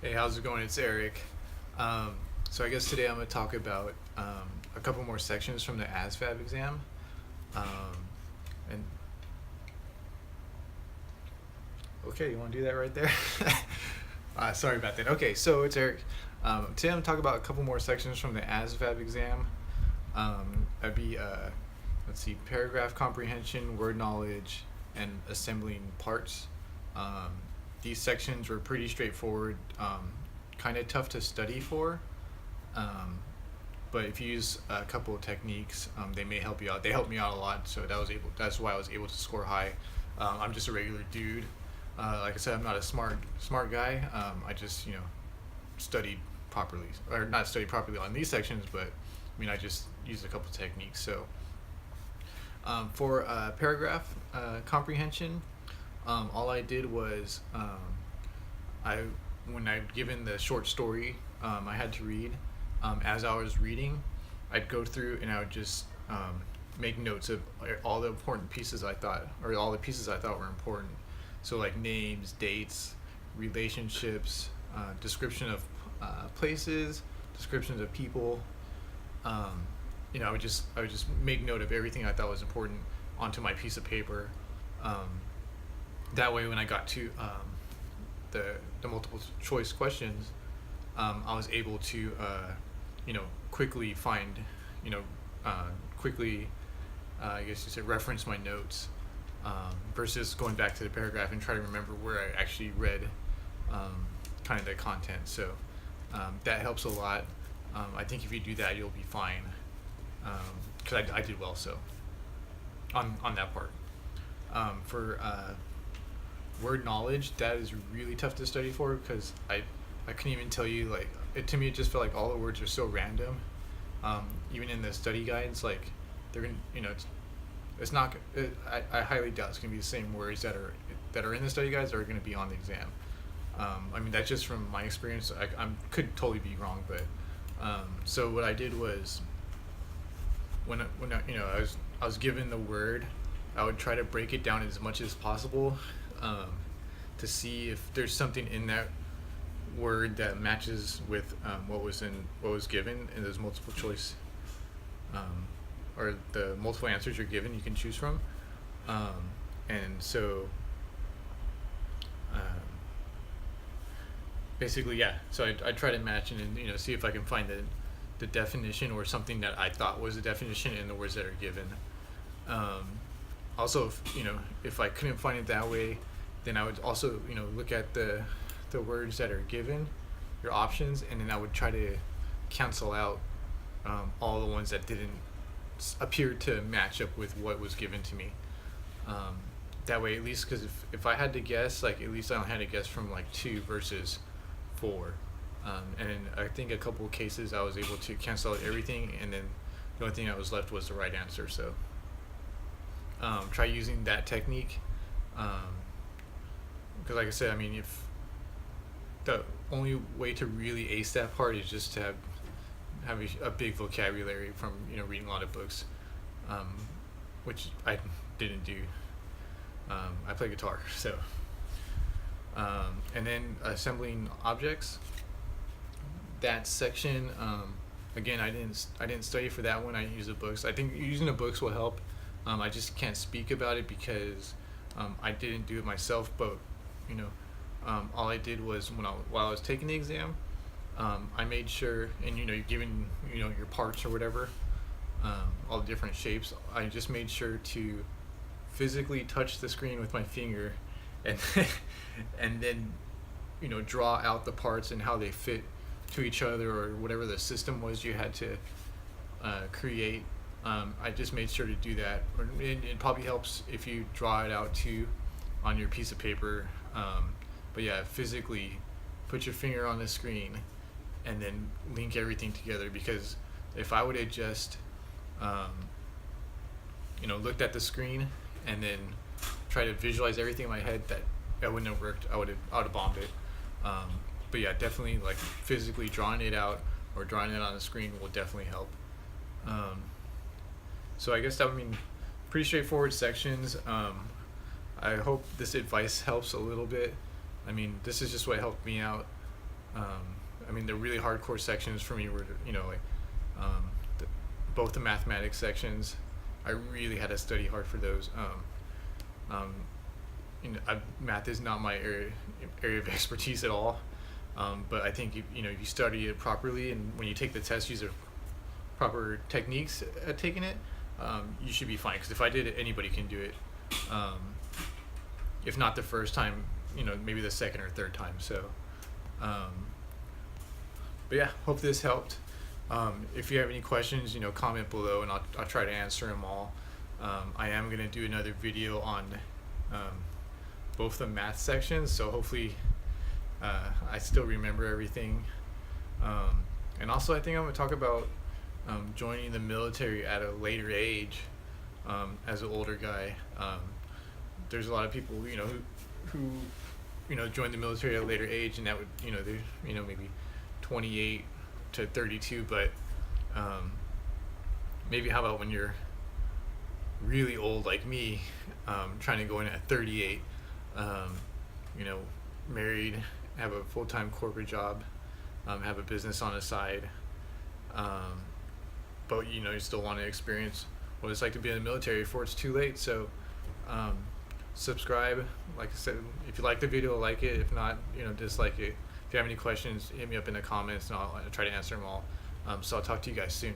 Hey, how's it going? It's Eric. So I guess today I'm going to talk about a couple more sections from the ASVAB exam. Um, and okay, you want to do that right there? Sorry about that. Okay, so it's Eric. Today I'm going to talk about a couple more sections from the ASVAB exam. That'd be, let's see, paragraph comprehension, word knowledge, and assembling parts. Um, these sections were pretty straightforward, kind of tough to study for, um, but if you use a couple of techniques, they may help you out. They helped me out a lot, so that's why I was able to score high. I'm just a regular dude. Like I said, I'm not a smart guy. I just studied properly, or not studied properly on these sections, but I mean I just used a couple techniques. So for paragraph comprehension, all I did was I when I'd given the short story I had to read, as I was reading, I'd go through and I would just make notes of all the important pieces I thought, or all the pieces I thought were important. So like names, dates, relationships, description of places, descriptions of people. I would just make note of everything I thought was important onto my piece of paper. Um, that way, when I got to the multiple choice questions, I was able to quickly find, you know quickly, I guess you said, reference my notes, versus going back to the paragraph and try to remember where I actually read kind of the content. So that helps a lot. I think if you do that, you'll be fine, because I did well so on that part. For word knowledge, that is really tough to study for, because I couldn't even tell you, like, to me it just felt like all the words are so random. Even in the study guides, like, they're gonna, it's not, I highly doubt it's gonna be the same words that are in the study guides that are gonna be on the exam. I mean, that's just from my experience. I could totally be wrong, but so what I did was, I was given the word, I would try to break it down as much as possible, to see if there's something in that word that matches with what was given in those multiple choice, or the multiple answers you're given you can choose from. And so basically, yeah, so I try to match and see if I can find the definition or something that I thought was a definition in the words that are given. Also, if I couldn't find it that way, then I would also look at the words that are given, your options, and then I would try to cancel out all the ones that didn't appear to match up with what was given to me. That way, at least, because if I had to guess, like, at least I don't have to guess from like 2 versus 4. And I think a couple of cases I was able to cancel out everything, and then the only thing that was left was the right answer. So try using that technique, because like I said, I mean, if the only way to really ace that part is just to have a big vocabulary from reading a lot of books, which I didn't do. I play guitar, so and then assembling objects. That section, again, I didn't study for that one. I used the books. I think using the books will help. I just can't speak about it because I didn't do it myself. But all I did was while I was taking the exam, I made sure, and you're given your parts or whatever, all the different shapes. I just made sure to physically touch the screen with my finger, and and then draw out the parts and how they fit to each other, or whatever the system was you had to create. I just made sure to do that. It probably helps if you draw it out too on your piece of paper. But yeah, physically put your finger on the screen and then link everything together, because if I would have just looked at the screen and then try to visualize everything in my head, that wouldn't have worked. I would have bombed it. But yeah, definitely, like, physically drawing it out or drawing it on the screen will definitely help. So I guess that would mean pretty straightforward sections. I hope this advice helps a little bit. I mean, this is just what helped me out. I mean, the really hardcore sections for me were, like um, the, both the mathematics sections. I really had to study hard for those. Math is not my area of expertise at all. But I think if you study it properly, and when you take the test, use the proper techniques at taking it, you should be fine. Because if I did it, anybody can do it. If not the first time, maybe the second or third time. So, but yeah, hope this helped. If you have any questions, comment below, and I'll try to answer them all. I am gonna do another video on both the math sections, so hopefully I still remember everything. And also, I think I'm gonna talk about joining the military at a later age. As an older guy, there's a lot of people who join the military at a later age, and that would they're maybe 28 to 32, but maybe how about when you're really old like me, trying to go in at 38, married, have a full-time corporate job, have a business on the side, but you still want to experience what it's like to be in the military before it's too late. So subscribe, like I said. If you like the video, like it. If not, dislike it. If you have any questions, hit me up in the comments, and I'll try to answer them all. So I'll talk to you guys soon.